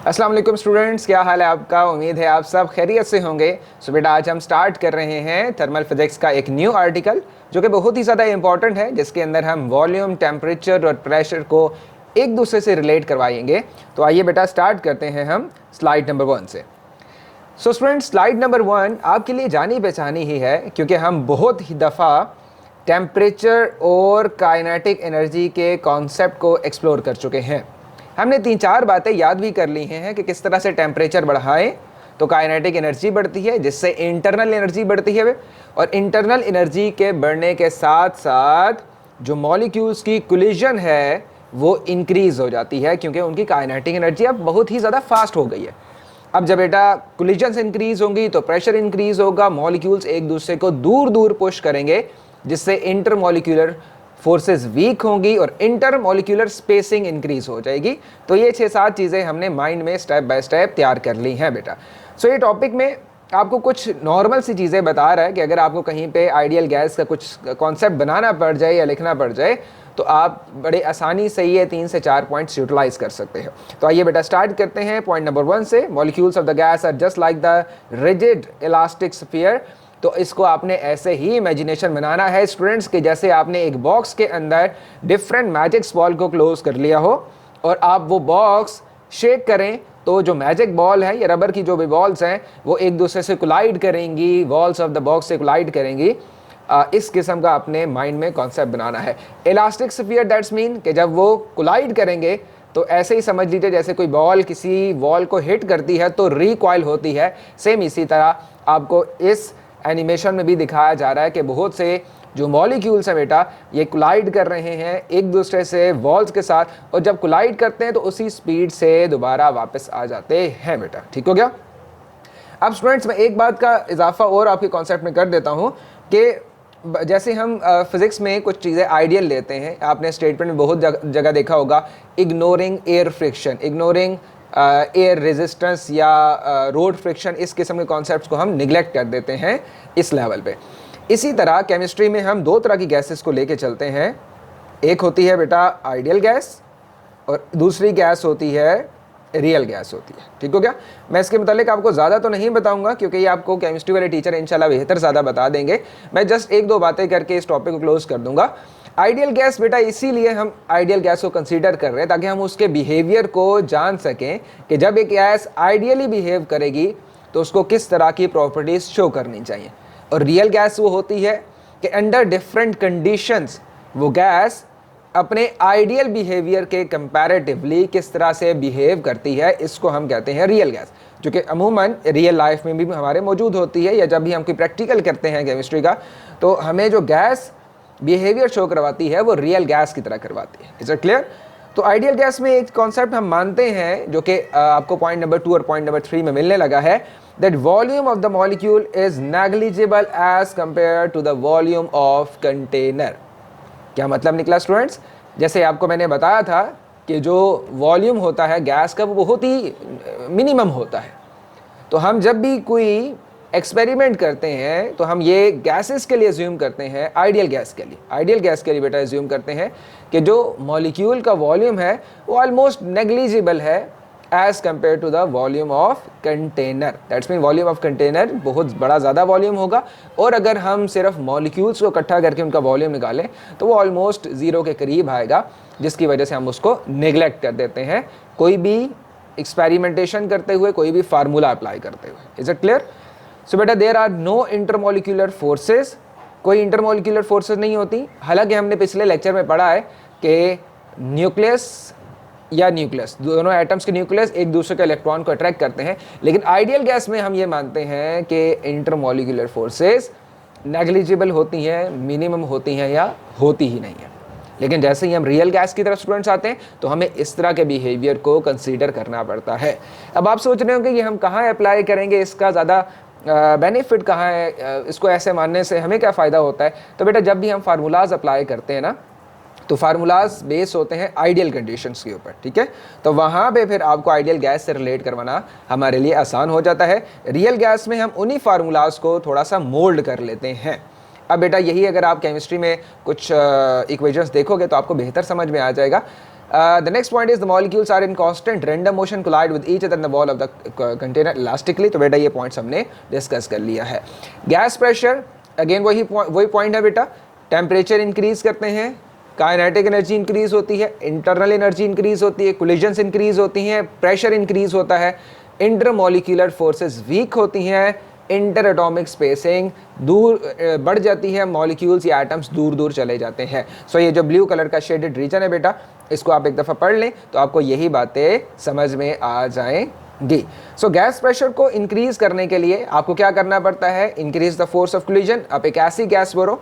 अस्सलाम वालेकुम स्टूडेंट्स, क्या हाल है आपका। उम्मीद है आप सब खैरियत से होंगे। सो बेटा आज हम स्टार्ट कर रहे हैं थर्मल फिजिक्स का एक न्यू आर्टिकल जो कि बहुत ही ज़्यादा इंपॉर्टेंट है, जिसके अंदर हम वॉल्यूम, टेम्परेचर और प्रेशर को एक दूसरे से रिलेट करवाएंगे। तो आइए बेटा स्टार्ट करते हैं हम स्लाइड नंबर 1 से। सो स्टूडेंट्स, स्लाइड नंबर 1 आपके लिए जानी पहचानी ही है, क्योंकि हम बहुत ही दफ़ा टेम्परेचर और काइनेटिक एनर्जी के कॉन्सेप्ट को एक्सप्लोर कर चुके हैं। हमने 3-4 बातें याद भी कर ली हैं कि किस तरह से टेम्परेचर बढ़ाएं तो काइनेटिक एनर्जी बढ़ती है, जिससे इंटरनल एनर्जी बढ़ती है, और इंटरनल एनर्जी के बढ़ने के साथ साथ जो मॉलिक्यूल्स की कोलिजन है वो इंक्रीज़ हो जाती है, क्योंकि उनकी काइनेटिक एनर्जी अब बहुत ही ज़्यादा फास्ट हो गई है। अब जब बेटा कोलिजन्स इंक्रीज़ होंगी तो प्रेशर इंक्रीज़ होगा, मॉलिक्यूल्स एक दूसरे को दूर दूर पुश करेंगे, जिससे इंटरमॉलिक्यूलर फोर्सेस वीक होंगी और इंटर मॉलिक्यूलर स्पेसिंग इंक्रीज हो जाएगी। तो ये 6-7 चीज़ें हमने माइंड में स्टेप बाय स्टेप तैयार कर ली हैं बेटा। सो ये टॉपिक में आपको कुछ नॉर्मल सी चीज़ें बता रहा है कि अगर आपको कहीं पे आइडियल गैस का कुछ कॉन्सेप्ट बनाना पड़ जाए या लिखना पड़ जाए तो आप बड़े आसानी से ये 3 से 4 पॉइंट्स यूटिलाइज कर सकते हैं। तो आइए बेटा स्टार्ट करते हैं पॉइंट नंबर 1 से। Molecules of the gas are just like the rigid elastic sphere. तो इसको आपने ऐसे ही इमेजिनेशन बनाना है स्टूडेंट्स कि जैसे आपने एक बॉक्स के अंदर डिफरेंट मैजिक बॉल को क्लोज कर लिया हो और आप वो बॉक्स शेक करें तो जो मैजिक बॉल है या रबर की जो भी बॉल्स हैं वो एक दूसरे से कोलाइड करेंगी, वॉल्स ऑफ द बॉक्स से कोलाइड करेंगी। इस किस्म का अपने माइंड में कॉन्सेप्ट बनाना है। इलास्टिक स्फीयर दैट्स मीन कि जब वो कोलाइड करेंगे तो ऐसे ही समझ लीजिए जैसे कोई बॉल किसी वॉल को हिट करती है तो रिकॉइल होती है। सेम इसी तरह आपको इस एनिमेशन में भी दिखाया जा रहा है कि बहुत से जो मॉलिक्यूल्स हैं बेटा ये कोलाइड कर रहे हैं एक दूसरे से वॉल्स के साथ, और जब कोलाइड करते हैं तो उसी स्पीड से दोबारा वापस आ जाते हैं बेटा। ठीक हो गया। अब स्टूडेंट्स मैं एक बात का इजाफा और आपके कॉन्सेप्ट में कर देता हूँ कि जैसे हम फिज़िक्स में कुछ चीज़ें आइडियल लेते हैं, आपने स्टेटमेंट में बहुत जगह देखा होगा, ignoring air friction, ignoring air resistance या रोड फ्रिक्शन, इस किस्म के कॉन्सेप्ट्स को हम निगलेक्ट कर देते हैं इस लेवल पे। इसी तरह केमिस्ट्री में हम 2 तरह की गैसेस को लेके चलते हैं। एक होती है बेटा आइडियल गैस और दूसरी गैस होती है रियल गैस होती है। ठीक हो गया। मैं इसके मतलब आपको ज़्यादा तो नहीं बताऊंगा क्योंकि ये आपको केमिस्ट्री वाले टीचर इंशाल्लाह बेहतर ज़्यादा बता देंगे। मैं जस्ट 1-2 बातें करके इस टॉपिक को क्लोज कर दूंगा। आइडियल गैस बेटा इसीलिए हम आइडियल गैस को कंसीडर कर रहे हैं ताकि हम उसके बिहेवियर को जान सकें कि जब एक गैस आइडियली बिहेव करेगी तो उसको किस तरह की प्रॉपर्टीज़ शो करनी चाहिए। और रियल गैस वो होती है कि अंडर डिफरेंट कंडीशंस वो गैस अपने आइडियल बिहेवियर के कंपैरेटिवली किस तरह से बिहेव करती है, इसको हम कहते हैं रियल गैस, जो कि अमूमन रियल लाइफ में भी हमारे मौजूद होती है। या जब भी हम कोई प्रैक्टिकल करते हैं केमिस्ट्री का तो हमें जो गैस बिहेवियर शो करवाती है वो रियल गैस की तरह करवाती है। Is it clear. तो आइडियल गैस में एक कॉन्सेप्ट हम मानते हैं जो कि आपको पॉइंट नंबर 2 और पॉइंट नंबर 3 में मिलने लगा है, that volume of the molecule is negligible as compare to the volume of container. क्या मतलब निकला स्टूडेंट्स? जैसे आपको मैंने बताया था कि जो वॉल्यूम होता है गैस का वो बहुत ही मिनिमम होता है। तो हम जब भी कोई एक्सपेरिमेंट करते हैं तो हम ये गैसेस के लिए अज्यूम करते हैं, आइडियल गैस के लिए बेटा अज्यूम करते हैं कि जो मॉलिक्यूल का वॉल्यूम है वो ऑलमोस्ट नेग्लिजिबल है as compare to the volume of container. That's mean volume of container बहुत बड़ा ज़्यादा वॉल्यूम होगा, और अगर हम सिर्फ मॉलिक्यूल्स को इकट्ठा करके उनका वॉल्यूम निकालें तो वो ऑलमोस्ट 0 के करीब आएगा, जिसकी वजह से हम उसको नेग्लेक्ट कर देते हैं कोई भी एक्सपेरिमेंटेशन करते हुए, कोई भी फार्मूला अप्लाई करते हुए। Is it clear. सो बेटा there are no intermolecular forces, कोई इंटरमॉलिक्यूलर फोर्सेस नहीं होती। हालांकि हमने पिछले लेक्चर में पढ़ा है कि न्यूक्लियस या न्यूक्लियस, दोनों एटम्स के न्यूक्लियस एक दूसरे के इलेक्ट्रॉन को अट्रैक्ट करते हैं, लेकिन आइडियल गैस में हम ये मानते हैं कि इंटरमॉलिक्यूलर फोर्सेस नेग्लिजिबल होती हैं, मिनिमम होती हैं या होती ही नहीं है। लेकिन जैसे ही हम रियल गैस की तरफ स्टूडेंट्स आते हैं तो हमें इस तरह के बिहेवियर को कंसीडर करना पड़ता है। अब आप सोच रहे हो कि ये हम कहाँ अप्लाई करेंगे, इसका ज़्यादा बेनिफिट कहाँ है, इसको ऐसे मानने से हमें क्या फ़ायदा होता है। तो बेटा जब भी हम फार्मूलाज अप्लाई करते हैं ना तो फार्मूलाज बेस होते हैं आइडियल कंडीशंस के ऊपर। ठीक है। तो वहाँ पे फिर आपको आइडियल गैस से रिलेट करवाना हमारे लिए आसान हो जाता है। रियल गैस में हम उन्हीं फार्मूलाज को थोड़ा सा मोल्ड कर लेते हैं। अब बेटा यही अगर आप केमिस्ट्री में कुछ इक्वेशंस देखोगे तो आपको बेहतर समझ में आ जाएगा The next point is the molecules are in constant random motion collide with each other in the wall of the container elastically. तो बेटा ये पॉइंट्स हमने डिस्कस कर लिया है. गैस प्रेशर अगेन वही पॉइंट है बेटा. टेम्परेचर इंक्रीज करते हैं, काइनेटिक एनर्जी इंक्रीज होती है, इंटरनल एनर्जी इंक्रीज होती है, कोलिजन्स इंक्रीज होती हैं, प्रेशर इंक्रीज होता है, इंटरमोलिकुलर फोर्सेस वीक होती हैं, इंटर एटॉमिक स्पेसिंग दूर बढ़ जाती है, मॉलिक्यूल्स या एटम्स दूर दूर चले जाते हैं. सो ये जो ब्लू कलर का शेडेड रीजन है बेटा, इसको आप एक दफ़ा पढ़ लें तो आपको यही बातें समझ में आ जाएंगी. सो गैस प्रेशर को इंक्रीज करने के लिए आपको क्या करना पड़ता है? Increase the force of collision. आप एक ऐसी गैस भरो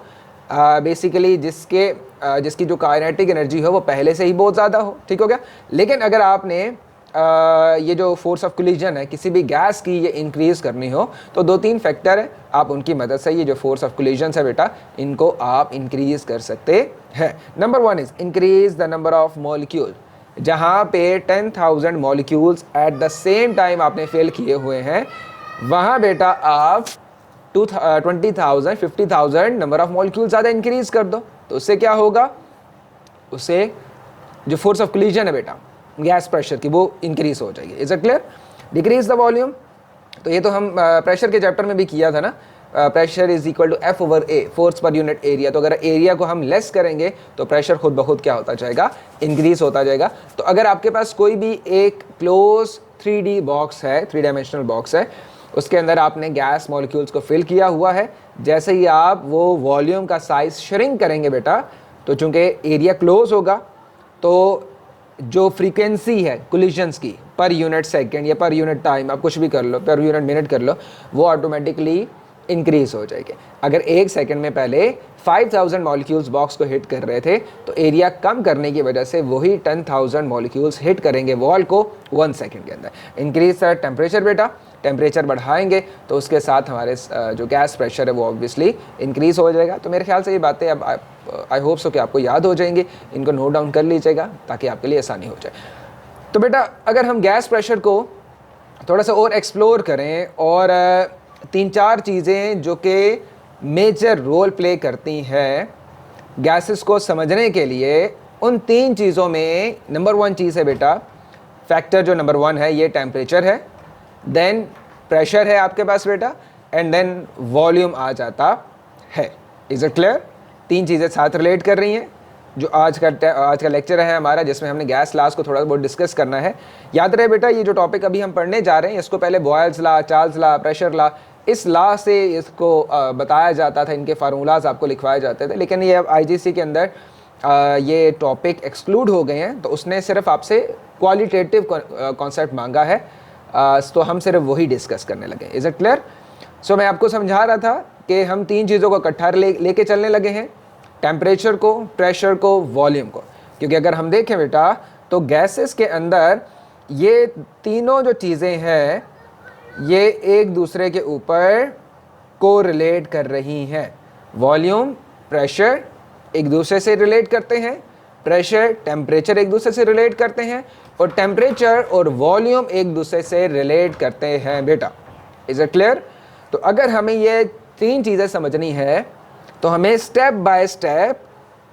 बेसिकली जिसकी जो काइनेटिक एनर्जी हो वो पहले से ही बहुत ज़्यादा हो. ठीक हो गया. लेकिन अगर आपने ये जो फोर्स ऑफ कोलिजन है किसी भी गैस की ये इंक्रीज़ करनी हो तो 2-3 फैक्टर है, आप उनकी मदद से ये जो फोर्स ऑफ कोलिजन है बेटा इनको आप इंक्रीज़ कर सकते हैं. Number 1 is increase the number of molecule. जहाँ पे 10,000 molecules at the same time आपने फेल किए हुए हैं, वहाँ बेटा आप 20,000 50,000 नंबर ऑफ मॉलिक्यूल ज़्यादा इंक्रीज़ कर दो. तो उससे क्या होगा? उससे जो फोर्स ऑफ कोलिजन है बेटा गैस प्रेशर की वो इंक्रीज हो जाएगी. Is it clear? Decrease the volume. तो ये तो हम प्रेशर के चैप्टर में भी किया था ना. Pressure is equal to F over A, force per unit area. तो अगर एरिया को हम लेस करेंगे तो प्रेशर खुद ब खुद क्या होता जाएगा? इंक्रीज होता जाएगा. तो अगर आपके पास कोई भी एक क्लोज 3D बॉक्स है, 3 डायमेंशनल बॉक्स है, उसके अंदर आपने गैस मॉलिक्यूल्स को फिल किया हुआ है, जैसे ही आप वो वॉल्यूम का साइज श्रिंक करेंगे बेटा, तो चूंकि एरिया क्लोज होगा तो जो फ्रीक्वेंसी है कोलिजन्स की पर यूनिट सेकंड या पर यूनिट टाइम, आप कुछ भी कर लो, पर यूनिट मिनट कर लो, वो ऑटोमेटिकली इंक्रीज हो जाएगी. अगर 1 सेकंड में पहले 5,000 मॉलिक्यूल्स बॉक्स को हिट कर रहे थे तो एरिया कम करने की वजह से वही 10,000 मॉलिक्यूल्स हिट करेंगे वॉल को 1 सेकंड के अंदर. इंक्रीज द टेम्परेचर बेटा. टेम्परेचर बढ़ाएंगे तो उसके साथ हमारे जो गैस प्रेशर है वो ऑब्वियसली इंक्रीज हो जाएगा. तो मेरे ख्याल से ये बातें अब आई होप सो कि आपको याद हो जाएंगी. इनको नोट डाउन कर लीजिएगा ताकि आपके लिए आसानी हो जाए. तो बेटा अगर हम गैस प्रेशर को थोड़ा सा और एक्सप्लोर करें और 3-4 चीज़ें जो कि मेजर रोल प्ले करती हैं गैसेस को समझने के लिए, उन 3 चीज़ों में नंबर 1 चीज़ है बेटा, फैक्टर जो नंबर 1 है ये टेम्परेचर है, देन प्रेशर है आपके पास बेटा, एंड देन वॉल्यूम आ जाता है. Is it clear? 3 चीज़ें साथ रिलेट कर रही हैं. जो आज का लेक्चर है हमारा जिसमें हमने गैस लॉज को थोड़ा बहुत डिस्कस करना है. याद रहे बेटा ये जो टॉपिक अभी हम पढ़ने जा रहे हैं इसको पहले Boyle's law, Charles law, pressure law, इस लॉ से इसको बताया जाता था, इनके फार्मूलाज आपको लिखवाए जाते थे. लेकिन ये अब IGC के अंदर ये टॉपिक एक्सक्लूड हो गए हैं, तो उसने सिर्फ आपसे क्वालिटेटिव कॉन्सेप्ट मांगा है, तो हम सिर्फ वही डिस्कस करने लगे. Is it clear? सो मैं आपको समझा रहा था कि हम 3 चीज़ों को इकट्ठा लेके चलने लगे हैं, टेम्परेचर को, प्रेशर को, वॉल्यूम को. क्योंकि अगर हम देखें बेटा तो गैसेस के अंदर ये तीनों जो चीज़ें हैं ये एक दूसरे के ऊपर को रिलेट कर रही हैं. वॉल्यूम, प्रेशर एक दूसरे से रिलेट करते हैं, प्रेशर, टेम्परेचर एक दूसरे से रिलेट करते हैं, और टेम्परेचर और वॉल्यूम एक दूसरे से रिलेट करते हैं बेटा. Is it clear? तो अगर हमें ये 3 चीज़ें समझनी है तो हमें स्टेप बाय स्टेप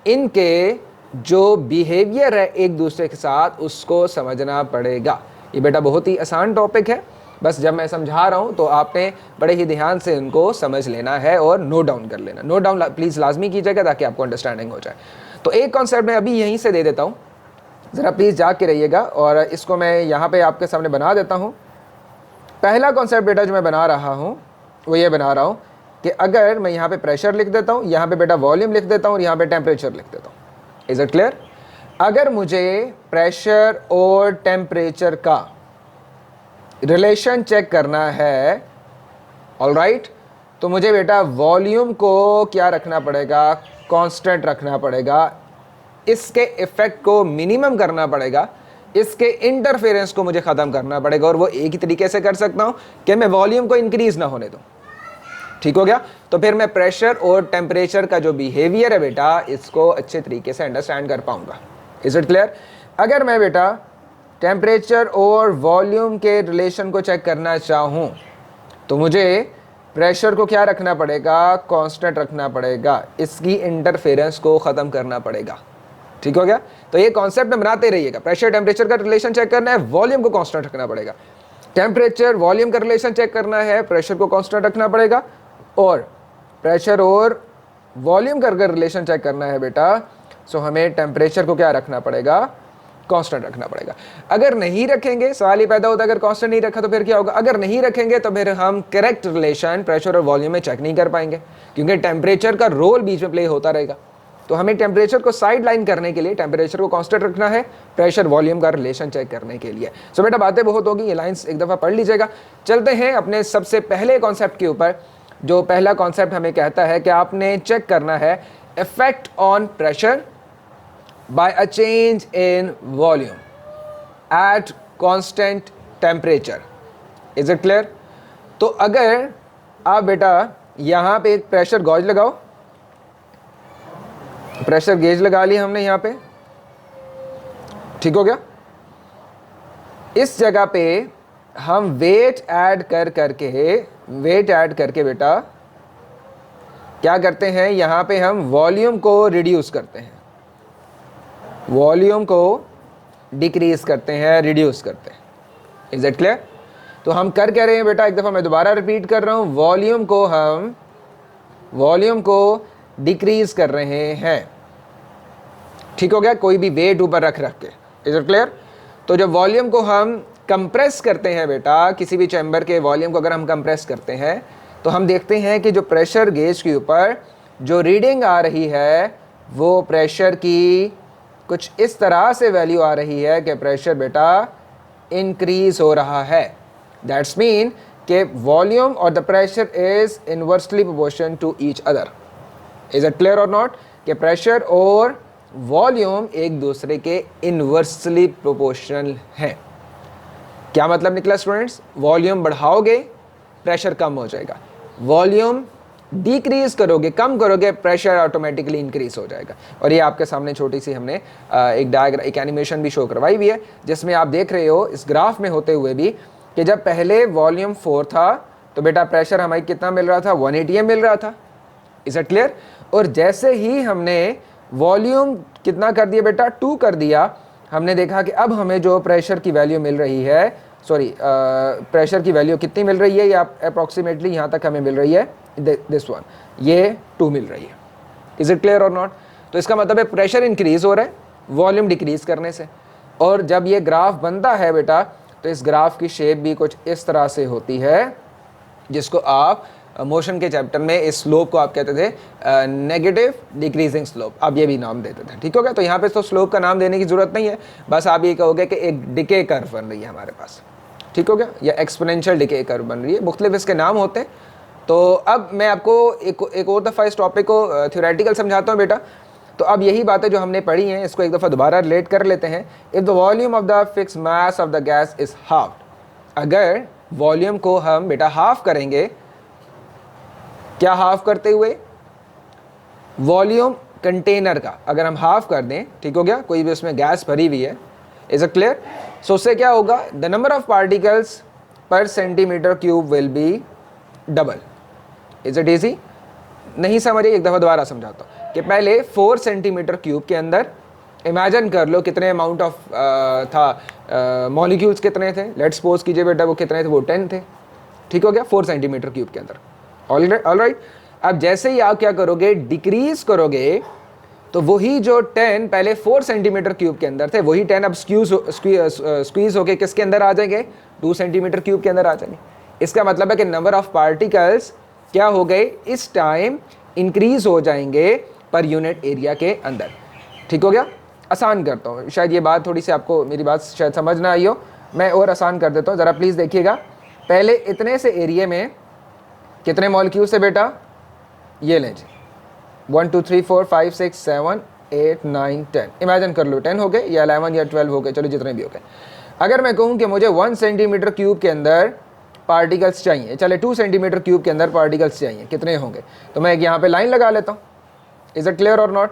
इनके जो बिहेवियर है एक दूसरे के साथ उसको समझना पड़ेगा. ये बेटा बहुत ही आसान टॉपिक है, बस जब मैं समझा रहा हूँ तो आपने बड़े ही ध्यान से इनको समझ लेना है और नोट डाउन कर लेना. नोट डाउन प्लीज़ लाजमी कीजिएगा ताकि आपको अंडरस्टैंडिंग हो जाए. तो एक कॉन्सेप्ट मैं अभी यहीं से दे देता हूँ, ज़रा प्लीज़ जाग के रहिएगा, और इसको मैं यहाँ पे आपके सामने बना देता हूँ. पहला कॉन्सेप्ट बेटा जो मैं बना रहा हूँ वो ये बना रहा हूँ कि अगर मैं यहाँ पे प्रेशर लिख देता हूँ, यहाँ पे बेटा वॉल्यूम लिख देता हूँ और यहाँ पे टेम्परेचर लिख देता हूँ. Is it clear? अगर मुझे प्रेशर और टेम्परेचर का रिलेशन चेक करना है, ऑलराइट, तो मुझे बेटा वॉल्यूम को क्या रखना पड़ेगा? कांस्टेंट रखना पड़ेगा. इसके इफ़ेक्ट को मिनिमम करना पड़ेगा, इसके इंटरफेरेंस को मुझे ख़त्म करना पड़ेगा, और वो एक ही तरीके से कर सकता हूँ कि मैं वॉल्यूम को इंक्रीज़ ना होने दूँ. ठीक हो गया? तो फिर मैं प्रेशर और टेम्परेचर का जो बिहेवियर है बेटा इसको अच्छे तरीके से अंडरस्टैंड कर पाऊँगा. Is it clear? अगर मैं बेटा टेम्परेचर और वॉल्यूम के रिलेशन को चेक करना चाहूँ तो मुझे प्रेशर को क्या रखना पड़ेगा? कांस्टेंट रखना पड़ेगा, इसकी इंटरफेरेंस को ख़त्म करना पड़ेगा. ठीक हो गया। तो ये कॉन्सेप्ट में बनाते रहिएगा। प्रेशर टेम्परेचर का रिलेशन चेक करना है, वॉल्यूम को कांस्टेंट रखना पड़ेगा। टेम्परेचर वॉल्यूम का रिलेशन चेक करना है, प्रेशर को कांस्टेंट रखना पड़ेगा। और प्रेशर और वॉल्यूम का अगर रिलेशन चेक करना है बेटा, सो हमें टेम्परेचर को क्या रखना पड़ेगा, कांस्टेंट रखना पड़ेगा। अगर नहीं रखेंगे, सवाल ही पैदा होता है अगर कांस्टेंट नहीं रखा तो फिर क्या होगा, अगर नहीं रखेंगे तो फिर हम करेक्ट रिलेशन प्रेशर और वॉल्यूम में चेक नहीं कर पाएंगे, क्योंकि टेम्परेचर का रोल बीच में प्ले होता रहेगा। तो हमें टेम्परेचर को साइड लाइन करने के लिए टेम्परेचर को कांस्टेंट रखना है, प्रेशर वॉल्यूम का रिलेशन चेक करने के लिए। सो बेटा बातें बहुत होगी, ये लाइंस एक दफ़ा पढ़ लीजिएगा। चलते हैं अपने सबसे पहले कॉन्सेप्ट के ऊपर। जो पहला कॉन्सेप्ट हमें कहता है कि आपने चेक करना है effect on pressure by a change in volume at constant temperature. Is it clear? तो अगर आप बेटा यहाँ पे एक प्रेशर गॉज लगाओ, प्रेशर गेज लगा लिया हमने यहाँ पे, ठीक हो गया। इस जगह पे हम वेट ऐड करके बेटा क्या करते हैं, यहाँ पे हम वॉल्यूम को रिड्यूस करते हैं, वॉल्यूम को डिक्रीज करते हैं, रिड्यूस करते हैं। Is it clear? तो हम कर क्या रहे हैं बेटा, एक दफ़ा मैं दोबारा रिपीट कर रहा हूँ, वॉल्यूम को डिक्रीज कर रहे हैं, ठीक हो गया, कोई भी वेट ऊपर रख के। Is it clear? तो जब वॉल्यूम को हम कंप्रेस करते हैं बेटा, किसी भी चैम्बर के वॉल्यूम को अगर हम कंप्रेस करते हैं तो हम देखते हैं कि जो प्रेशर गेज के ऊपर जो रीडिंग आ रही है वो प्रेशर की कुछ इस तरह से वैल्यू आ रही है कि प्रेशर बेटा इंक्रीज हो रहा है। दैट्स मीन कि वॉल्यूम और the pressure is inversely proportion to each other. Is it clear और नॉट? कि प्रेशर और वॉल्यूम एक दूसरे के इनवर्सली प्रोपोर्शनल हैं। क्या मतलब निकला स्टूडेंट्स? वॉल्यूम बढ़ाओगे प्रेशर कम हो जाएगा, वॉल्यूम डिक्रीज करोगे, कम करोगे, प्रेशर ऑटोमेटिकली इंक्रीज हो जाएगा। और ये आपके सामने छोटी सी हमने एक डायग्राम, एक एनिमेशन भी शो करवाई हुई है, जिसमें आप देख रहे हो इस ग्राफ में होते हुए भी कि जब पहले वॉल्यूम 4 था तो बेटा प्रेशर हमें कितना मिल रहा था, 1 atm मिल रहा था। Is it clear? और जैसे ही हमने वॉल्यूम कितना कर दिया बेटा, 2 कर दिया, हमने देखा कि अब हमें जो प्रेशर की वैल्यू मिल रही है, प्रेशर की वैल्यू कितनी मिल रही है, ये आप अप्रॉक्सीमेटली यहाँ तक हमें मिल रही है, दिस वन, ये 2 मिल रही है। इज इट क्लियर और नॉट? तो इसका मतलब है प्रेशर इंक्रीज हो रहा है वॉल्यूम डिक्रीज करने से। और जब ये ग्राफ बनता है बेटा तो इस ग्राफ की शेप भी कुछ इस तरह से होती है, जिसको आप मोशन के चैप्टर में इस स्लोप को आप कहते थे नेगेटिव डिक्रीजिंग स्लोप, आप ये भी नाम देते थे, ठीक हो गया। तो यहाँ पे तो स्लोप का नाम देने की जरूरत नहीं है, बस आप ये कहोगे कि एक डिके कर्व बन रही है हमारे पास, ठीक हो गया, या एक्सपोनेंशियल डिके कर्व बन रही है, मुख्तलिफ इसके नाम होते हैं। तो अब मैं आपको एक और दफ़ा इस टॉपिक को थ्योरेटिकल समझाता हूँ बेटा। तो अब यही बातें जो हमने पढ़ी हैं इसको एक दफ़ा दोबारा रिलेट कर लेते हैं। If the volume of the fix mass of the gas is half, अगर वॉल्यूम को हम बेटा हाफ करेंगे, क्या हाफ करते हुए, वॉल्यूम कंटेनर का अगर हम हाफ कर दें, ठीक हो गया, कोई भी उसमें गैस भरी हुई है, इज इट क्लियर? सो उससे क्या होगा, द नंबर ऑफ पार्टिकल्स पर centimetre cube will be double. Is it easy? नहीं समझिए, एक दफ़ा दोबारा समझाता हूँ कि पहले 4 सेंटीमीटर क्यूब के अंदर इमेजिन कर लो कितने अमाउंट ऑफ था मॉलिक्यूल्स कितने थे, लेट्स सपोज कीजिए बेटा वो कितने थे, वो 10 थे, ठीक हो गया, 4 सेंटीमीटर क्यूब के अंदर। All right. अब जैसे ही आप क्या करोगे, डिक्रीज करोगे, तो वही जो 10 पहले 4 सेंटीमीटर क्यूब के अंदर थे, वही 10 अब स्क्वीज होके किसके अंदर आ जाएंगे, 2 सेंटीमीटर क्यूब के अंदर आ जाएंगे। इसका मतलब है कि नंबर ऑफ पार्टिकल्स क्या हो गए, इस टाइम इंक्रीज हो जाएंगे पर यूनिट एरिया के अंदर, ठीक हो गया। आसान करता हूँ, शायद ये बात थोड़ी सी आपको मेरी बात शायद समझ ना आई हो, मैं और आसान कर देता हूँ, ज़रा प्लीज़ देखिएगा। पहले इतने से एरिया में कितने मॉलिक्यूल्स है बेटा, ये लें जी, 1 2 3 4 5 6 7 8 9 10, इमेजिन कर लो 10 हो गए या 11 या 12 हो गए, चलो जितने भी हो गए। अगर मैं कहूँ कि मुझे 1 सेंटीमीटर क्यूब के अंदर पार्टिकल्स चाहिए, चले 2 सेंटीमीटर क्यूब के अंदर पार्टिकल्स चाहिए, कितने होंगे, तो मैं एक यहाँ पे लाइन लगा लेता हूँ। इज इट क्लियर और नॉट?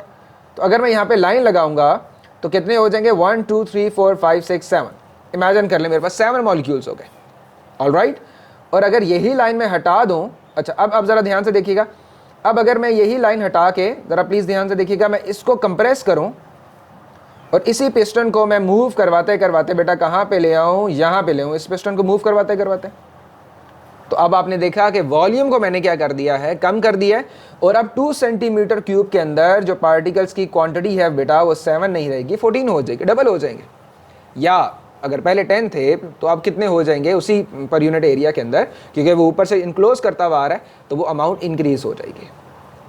तो अगर मैं यहाँ पे लाइन लगाऊंगा तो कितने हो जाएंगे, 1 2 3 4 5 6 7, इमेजिन कर ले मेरे पास 7 मॉलिक्यूल्स हो गए। All right. और अगर यही लाइन मैं हटा दूँ, अच्छा अब ज़रा ध्यान से देखिएगा, अब अगर मैं यही लाइन हटा के, ज़रा प्लीज़ ध्यान से देखिएगा, मैं इसको कंप्रेस करूँ, और इसी पिस्टन को मैं मूव करवाते करवाते बेटा कहाँ पे ले आऊँ, यहाँ पे ले आऊँ, इस पिस्टन को मूव करवाते करवाते। तो अब आपने देखा कि वॉल्यूम को मैंने क्या कर दिया है, कम कर दिया है। और अब 2 सेंटीमीटर क्यूब के अंदर जो पार्टिकल्स की क्वांटिटी है बेटा वो 7 नहीं रहेगी, 14 हो जाएगी, डबल हो जाएंगे। या अगर पहले 10 थे तो अब कितने हो जाएंगे उसी पर यूनिट एरिया के अंदर, क्योंकि वो ऊपर से इनक्लोज करता हुआ आ रहा है तो वो अमाउंट इंक्रीज हो जाएगी।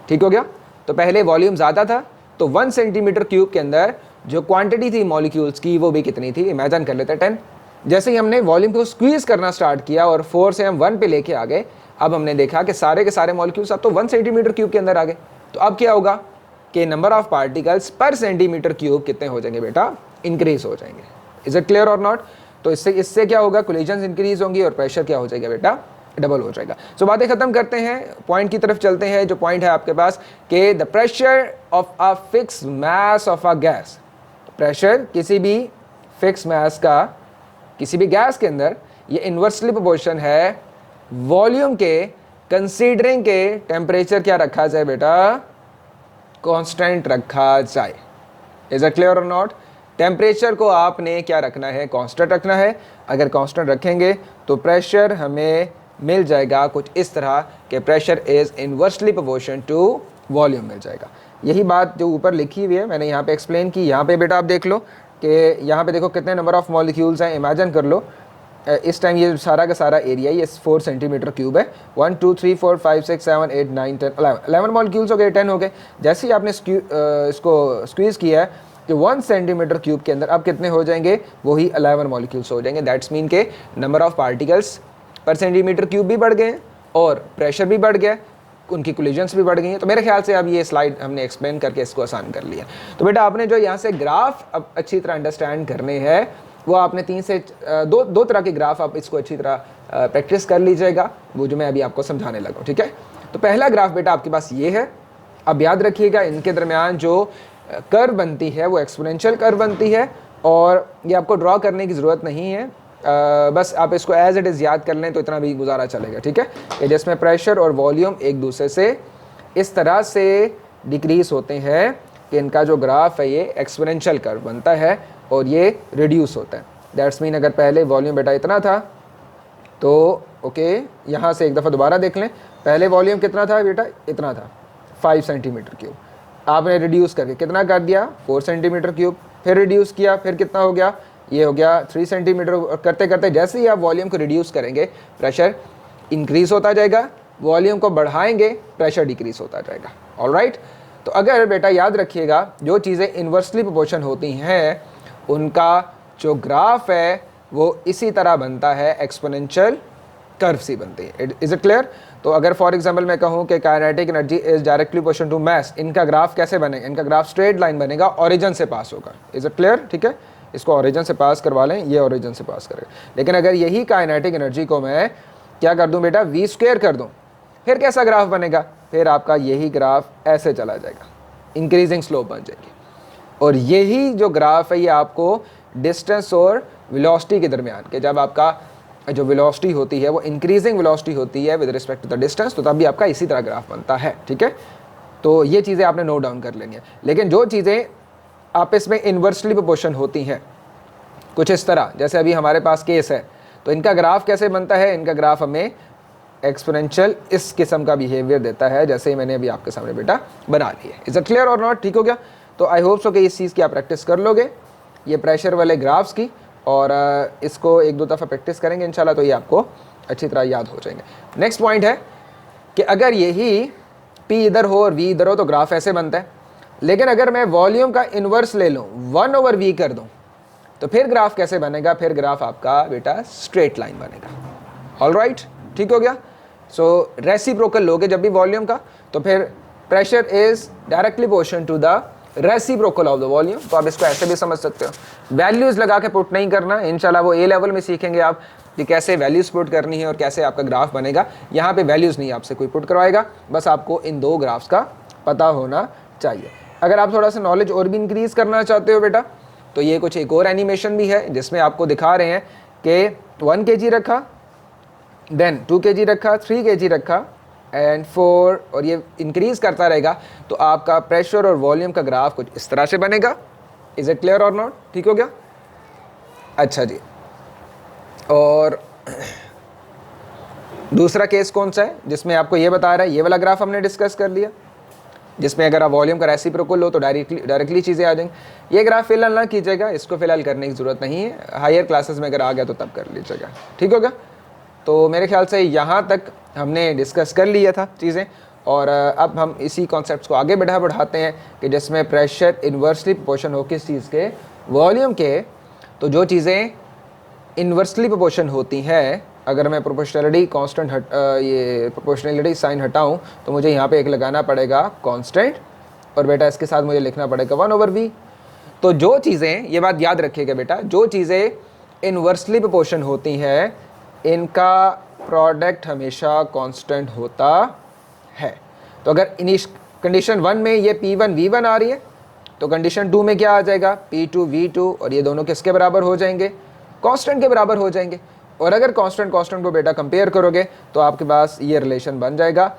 ठीक हो गया। तो पहले वॉल्यूम ज़्यादा था तो 1 सेंटीमीटर क्यूब के अंदर जो क्वांटिटी थी मॉलिक्यूल्स की वो भी कितनी थी, इमेजिन कर लेते हैं 10। जैसे ही हमने वॉल्यूम को स्क्वीज करना स्टार्ट किया और 4 से हम 1 पे लेके आ गए, अब हमने देखा कि सारे के सारे मॉलिक्यूल्स अब तो 1 सेंटीमीटर क्यूब के अंदर आ गए। तो अब क्या होगा कि नंबर ऑफ पार्टिकल्स पर सेंटीमीटर क्यूब कितने हो जाएंगे बेटा, इंक्रीज हो जाएंगे। इज इट क्लियर और नॉट। तो इससे क्या होगा, कोलिजन्स इंक्रीज होंगी और प्रेशर क्या हो जाएगा बेटा, डबल हो जाएगा। सो बातें खत्म करते हैं, पॉइंट की तरफ चलते हैं। जो पॉइंट है आपके पास कि the pressure of a fix mass of a gas, pressure किसी भी फिक्स मास का किसी भी गैस के अंदर ये इन्वर्सली प्रोपोर्शन है वॉल्यूम के, कंसीडरिंग के टेम्परेचर क्या रखा जाए बेटा, कांस्टेंट रखा जाए। इज इट क्लियर और नॉट। टेम्परेचर को आपने क्या रखना है, कांस्टेंट रखना है। अगर कांस्टेंट रखेंगे तो प्रेशर हमें मिल जाएगा कुछ इस तरह के pressure is inversely proportion to volume मिल जाएगा। यही बात जो ऊपर लिखी हुई है मैंने यहाँ पे एक्सप्लेन की। यहाँ पे बेटा आप देख लो कि यहाँ पे देखो कितने नंबर ऑफ मॉलिक्यूल्स हैं, इमेजिन कर लो इस टाइम ये सारा का सारा एरिया ये 4 सेंटीमीटर क्यूब है। 1 2 3 4 5 6 7 8 9 10 11 मॉलिक्यूल्स हो गए, 10 हो गए। जैसे ही आपने इसको स्क्वीज़ किया है तो 1 सेंटीमीटर क्यूब के अंदर अब कितने हो जाएंगे, वही 11 मॉलिक्यूल्स हो जाएंगे। दैट्स मीन के नंबर ऑफ पार्टिकल्स पर सेंटीमीटर क्यूब भी बढ़ गए और प्रेशर भी बढ़ गया, उनकी कोलिजन्स भी बढ़ गई हैं। तो मेरे ख्याल से अब ये स्लाइड हमने एक्सप्लेन करके इसको आसान कर लिया। तो बेटा आपने जो यहाँ से ग्राफ अब अच्छी तरह अंडरस्टैंड करने हैं वो आपने 3 से 2 तरह के ग्राफ आप इसको अच्छी तरह प्रैक्टिस कर लीजिएगा, वो जो मैं अभी आपको समझाने लगा। ठीक है। तो पहला ग्राफ बेटा आपके पास ये है। अब याद रखिएगा इनके दरमियान जो कर्व बनती है वो एक्सपोनेंशियल कर्व बनती है और ये आपको ड्रॉ करने की ज़रूरत नहीं है। बस आप इसको एज इट इज़ याद कर लें तो इतना भी गुजारा चलेगा। ठीक है। कि जिसमें प्रेशर और वॉल्यूम एक दूसरे से इस तरह से डिक्रीज होते हैं कि इनका जो ग्राफ है ये एक्सपोनेंशियल कर्व बनता है और ये रिड्यूस होता है। दैट्स मीन अगर पहले वॉल्यूम बेटा इतना था तो ओके, यहाँ से एक दफ़ा दोबारा देख लें। पहले वॉल्यूम कितना था बेटा, इतना था 5 सेंटीमीटर क्यूब। आपने रिड्यूस करके कितना कर दिया, 4 सेंटीमीटर क्यूब। फिर रिड्यूस किया, फिर कितना हो गया, ये हो गया 3 सेंटीमीटर। और करते करते जैसे ही आप वॉल्यूम को रिड्यूस करेंगे प्रेशर इंक्रीज होता जाएगा, वॉल्यूम को बढ़ाएंगे प्रेशर डिक्रीज होता जाएगा। ऑलराइट। तो अगर बेटा याद रखिएगा जो चीज़ें इन्वर्सली प्रोपोर्शन होती हैं उनका जो ग्राफ है वो इसी तरह बनता है, एक्सपोनेंशियल कर्व सी बनती है। Is it clear. तो अगर फॉर एग्जांपल मैं कहूँ कि kinetic energy is directly proportional to mass, इनका ग्राफ कैसे बनेगा, इनका ग्राफ स्ट्रेट लाइन बनेगा, ओरिजिन से पास होगा। Is it clear. ठीक है। इसको ओरिजिन से पास करवा लें, ये ओरिजिन से पास करेगा। लेकिन अगर यही काइनेटिक एनर्जी को मैं क्या कर दूं बेटा, v² कर दूं, फिर कैसा ग्राफ बनेगा, फिर आपका यही ग्राफ ऐसे चला जाएगा, इंक्रीजिंग स्लोप बन जाएगी। और यही जो ग्राफ है ये आपको डिस्टेंस और वेलोसिटी के दरमियान के, जब आपका जो वेलोसिटी होती है वो इंक्रीजिंग वेलोसिटी होती है with respect to the distance, तो तब भी आपका इसी तरह ग्राफ बनता है। ठीक है। तो ये चीज़ें आपने नोट डाउन कर लेनी है। लेकिन जो चीज़ें आपस में इन्वर्सली प्रोपोर्शन होती हैं कुछ इस तरह, जैसे अभी हमारे पास केस है, तो इनका ग्राफ कैसे बनता है, इनका ग्राफ हमें एक्सपोनेंशियल इस किस्म का बिहेवियर देता है जैसे ही मैंने अभी आपके सामने बेटा बना लिया है। इज इट क्लियर और नॉट। ठीक हो गया। तो आई होप सो कि इस चीज़ की आप प्रैक्टिस कर लोगे, ये प्रेशर वाले ग्राफ्स की, और इसको 1-2 दफ़ा प्रैक्टिस करेंगे इंशाल्लाह तो ये आपको अच्छी तरह याद हो जाएंगे। नेक्स्ट पॉइंट है कि अगर यही P इधर हो और V इधर हो तो ग्राफ ऐसे बनता है। लेकिन अगर मैं वॉल्यूम का इन्वर्स ले लूँ, 1/V कर दूँ, तो फिर ग्राफ कैसे बनेगा, फिर ग्राफ आपका बेटा स्ट्रेट लाइन बनेगा। ऑलराइट। ठीक हो गया। सो रेसिप्रोकल लोगे जब भी वॉल्यूम का, तो फिर pressure is directly proportional to the reciprocal of the volume. तो आप इसको ऐसे भी समझ सकते हो, वैल्यूज़ लगा के पुट नहीं करना। इंशाल्लाह वो A लेवल में सीखेंगे आप कि कैसे वैल्यूज़ पुट करनी है और कैसे आपका ग्राफ बनेगा। यहाँ पे वैल्यूज़ नहीं आपसे कोई पुट करवाएगा, बस आपको इन 2 ग्राफ्स का पता होना चाहिए। अगर आप थोड़ा सा नॉलेज और भी इंक्रीज़ करना चाहते हो बेटा, तो ये कुछ एक और एनिमेशन भी है जिसमें आपको दिखा रहे हैं कि 1 kg रखा, देन 2 kg रखा, 3 kg रखा एंड 4, और ये इंक्रीज़ करता रहेगा। तो आपका प्रेशर और वॉल्यूम का ग्राफ कुछ इस तरह से बनेगा। इज इट क्लियर और नॉट? ठीक हो गया? अच्छा जी, और दूसरा केस कौन सा है जिसमें आपको ये बता रहा है, ये वाला ग्राफ हमने डिस्कस कर लिया, जिसमें अगर आप वॉल्यूम का रेसिप्रोकल हो तो डायरेक्टली चीज़ें आ जाएंगी। ये ग्राफ फिलहाल ना कीजिएगा, इसको फिलहाल करने की ज़रूरत नहीं है, हायर क्लासेस में अगर आ गया तो तब कर लीजिएगा। ठीक होगा? तो मेरे ख्याल से यहाँ तक हमने डिस्कस कर लिया था चीज़ें, और अब हम इसी कॉन्सेप्ट को आगे बढ़ाते हैं कि जिसमें प्रेशर इन्वर्सली प्रोपोर्शन हो किस चीज़ के, वॉल्यूम के। तो जो चीज़ें इन्वर्सली प्रोपोर्शन होती हैं, अगर मैं प्रोपोर्शनलिटी कांस्टेंट ये प्रोपोर्शनलिटी साइन हटाऊं तो मुझे यहाँ पे एक लगाना पड़ेगा कांस्टेंट, और बेटा इसके साथ मुझे लिखना पड़ेगा 1/v। तो जो चीज़ें, ये बात याद रखिएगा बेटा, जो चीज़ें इन्वर्सली प्रोपोर्शन होती हैं इनका प्रोडक्ट हमेशा कांस्टेंट होता है। तो अगर कंडीशन 1 में ये P1 V1 आ रही है तो कंडीशन 2 में क्या आ जाएगा, P2 V2, और ये दोनों किसके बराबर हो जाएंगे, कांस्टेंट के बराबर हो जाएंगे। और अगर कांस्टेंट को बेटा कंपेयर करोगे तो आपके पास ये रिलेशन बन जाएगा,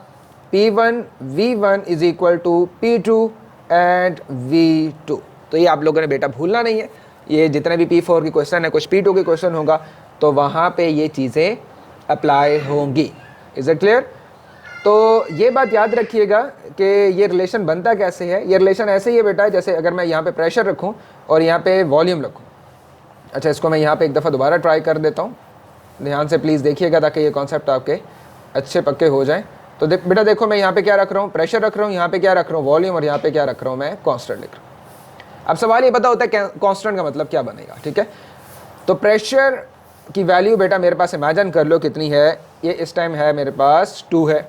P1 V1 is equal to P2 and V2। तो ये आप लोगों ने बेटा भूलना नहीं है, ये जितने भी P4 की क्वेश्चन है, कुछ P2 के क्वेश्चन होगा तो वहाँ पे ये चीज़ें अप्लाई होंगी। Is it clear? तो ये बात याद रखिएगा कि ये रिलेशन बनता कैसे है। ये रिलेशन ऐसे ही है बेटा, जैसे अगर मैं यहाँ पे प्रेशर रखूँ और यहाँ पे वॉल्यूम रखूँ। अच्छा, इसको मैं यहाँ पे एक दफ़ा दोबारा ट्राई कर देता हूँ, ध्यान से प्लीज़ देखिएगा ताकि ये कॉन्सेप्ट आपके अच्छे पक्के हो जाएं। तो बेटा देखो, मैं यहाँ पे क्या रख रहा हूँ, प्रेशर रख रहा हूँ, यहाँ पे क्या रख रहा हूँ, वॉल्यूम, और यहाँ पे क्या रख रहा हूँ मैं, कांस्टेंट लिख रहा हूँ। अब सवाल ये पता होता है कांस्टेंट का मतलब क्या बनेगा। ठीक है, तो प्रेशर की वैल्यू बेटा मेरे पास इमेजिन कर लो कितनी है, ये इस टाइम है मेरे पास 2 है,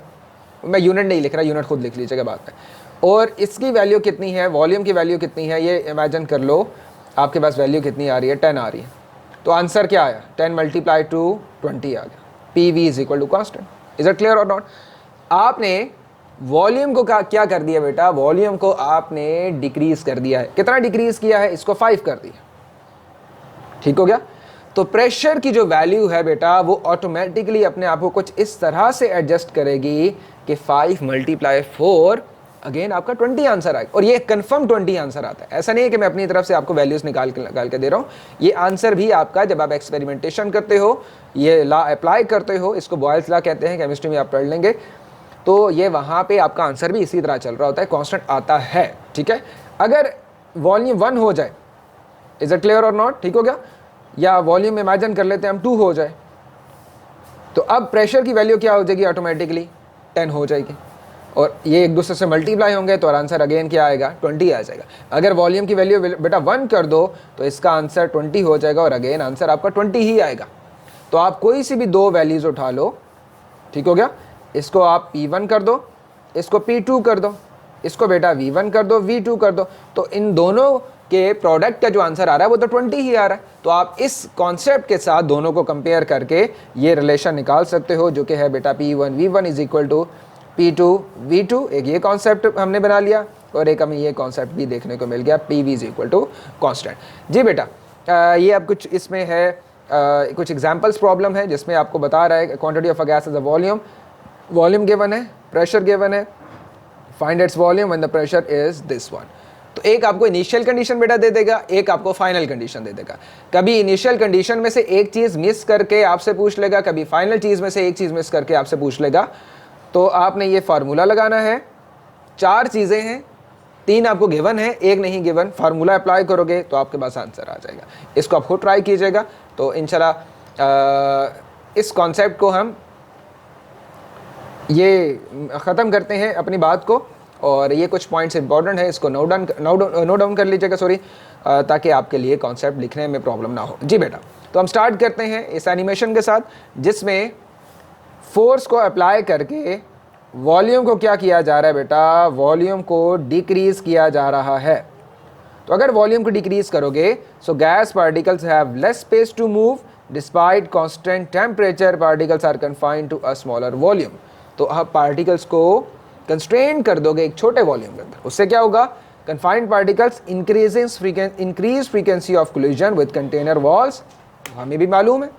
मैं यूनिट नहीं लिख रहा, यूनिट खुद लिख लीजिएगा बाद में। और इसकी वैल्यू कितनी है, वॉल्यूम की वैल्यू कितनी है, ये इमेजिन कर लो आपके पास वैल्यू कितनी आ रही है, 10 आ रही है। तो आंसर क्या आया, 10 मल्टीप्लाई टू 20 आ गया, P V is equal to constant. Is it clear और नॉट? आपने वॉल्यूम को क्या कर दिया बेटा, वॉल्यूम को आपने डिक्रीज कर दिया है। कितना डिक्रीज किया है, इसको 5 कर दिया। ठीक हो गया? तो प्रेशर की जो वैल्यू है बेटा वो ऑटोमेटिकली अपने आप को कुछ इस तरह से एडजस्ट करेगी कि 5 मल्टीप्लाई 4 अगेन आपका 20 आंसर आएगा। और ये कंफर्म 20 आंसर आता है, ऐसा नहीं है कि मैं अपनी तरफ से आपको वैल्यूज निकाल के दे रहा हूँ। ये आंसर भी आपका जब आप एक्सपेरिमेंटेशन करते हो, ये लॉ अप्लाई करते हो, इसको बॉयल्स लॉ कहते हैं, केमिस्ट्री में आप पढ़ लेंगे, तो ये वहाँ पे आपका आंसर भी इसी तरह चल रहा होता है, कांस्टेंट आता है। ठीक है, अगर वॉल्यूम 1 हो जाए, इज इट क्लियर और नॉट? ठीक हो गया? या वॉल्यूम इमेजिन कर लेते हैं हम 2 हो जाए, तो अब प्रेशर की वैल्यू क्या हो जाएगी, ऑटोमेटिकली 10 हो जाएगी, और ये एक दूसरे से मल्टीप्लाई होंगे तो आंसर अगेन क्या आएगा, 20 आ जाएगा। अगर वॉल्यूम की वैल्यू बेटा 1 कर दो तो इसका आंसर 20 हो जाएगा, और अगेन आंसर आपका 20 ही आएगा। तो आप कोई सी भी 2 वैल्यूज उठा लो, ठीक हो गया, इसको आप P1 कर दो, इसको P2 कर दो, इसको बेटा V1 कर दो, V2 कर दो, तो इन दोनों के प्रोडक्ट का जो आंसर आ रहा है वो तो 20 ही आ रहा है। तो आप इस कॉन्सेप्ट के साथ दोनों को कंपेयर करके ये रिलेशन निकाल सकते हो, जो कि है बेटा P1 V1 is equal to P2 V2। एक ये कॉन्सेप्ट हमने बना लिया, और एक हमें ये कॉन्सेप्ट भी देखने को मिल गया, PV is equal to constant. जी बेटा, ये अब कुछ इसमें है, कुछ एग्जाम्पल्स प्रॉब्लम है जिसमें आपको बता रहा है quantity of a gas is a volume, volume given है, प्रेशर गिवन है, find its volume when the pressure is this one. तो एक आपको इनिशियल कंडीशन बेटा दे देगा, एक आपको फाइनल कंडीशन दे देगा। कभी इनिशियल कंडीशन में से एक चीज़ मिस करके आपसे पूछ लेगा, कभी फाइनल चीज़ में से एक चीज़ मिस करके आपसे पूछ लेगा। तो आपने ये फार्मूला लगाना है, 4 चीज़ें हैं, 3 आपको गिवन है, एक नहीं गिवन, फार्मूला अप्लाई करोगे तो आपके पास आंसर आ जाएगा। इसको आप खुद ट्राई कीजिएगा। तो इंशाल्लाह इस कॉन्सेप्ट को हम ये ख़त्म करते हैं अपनी बात को, और ये कुछ पॉइंट्स इंपॉर्टेंट है, इसको नोट डाउन कर लीजिएगा, सॉरी, ताकि आपके लिए कॉन्सेप्ट लिखने में प्रॉब्लम ना हो। जी बेटा, तो हम स्टार्ट करते हैं इस एनिमेशन के साथ, जिसमें फोर्स को अप्लाई करके वॉल्यूम को क्या किया जा रहा है बेटा, वॉल्यूम को डिक्रीज किया जा रहा है। तो अगर वॉल्यूम को डिक्रीज करोगे, so gas particles have less space to move despite constant temperature, particles are confined to a smaller volume. तो आप पार्टिकल्स को कंस्ट्रेन कर दोगे एक छोटे वॉल्यूम के अंदर, उससे क्या होगा, confined particles increase frequency of collision with container walls, हमें भी मालूम है।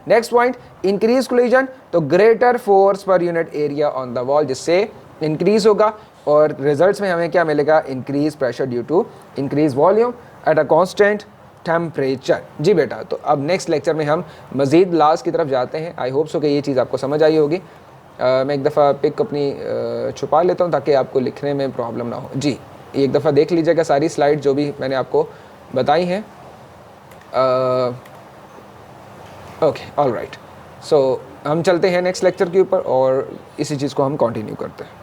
नेक्स्ट पॉइंट, इंक्रीज कोलिजन, तो greater force per unit area on the wall, जिससे इंक्रीज होगा, और रिजल्ट्स में हमें क्या मिलेगा, increase pressure due to increase volume. At a constant temperature. जी बेटा, तो अब नेक्स्ट लेक्चर में हम मज़ीद लास्ट की तरफ जाते हैं। आई होप सो कि ये चीज़ आपको समझ आई होगी। मैं एक दफ़ा पिक अपनी छुपा लेता हूँ ताकि आपको लिखने में प्रॉब्लम ना हो। जी, एक दफ़ा देख लीजिएगा सारी स्लाइड जो भी मैंने आपको बताई हैं। Okay, all right. सो हम चलते हैं नेक्स्ट लेक्चर के ऊपर और इसी चीज़ को हम कंटिन्यू करते हैं।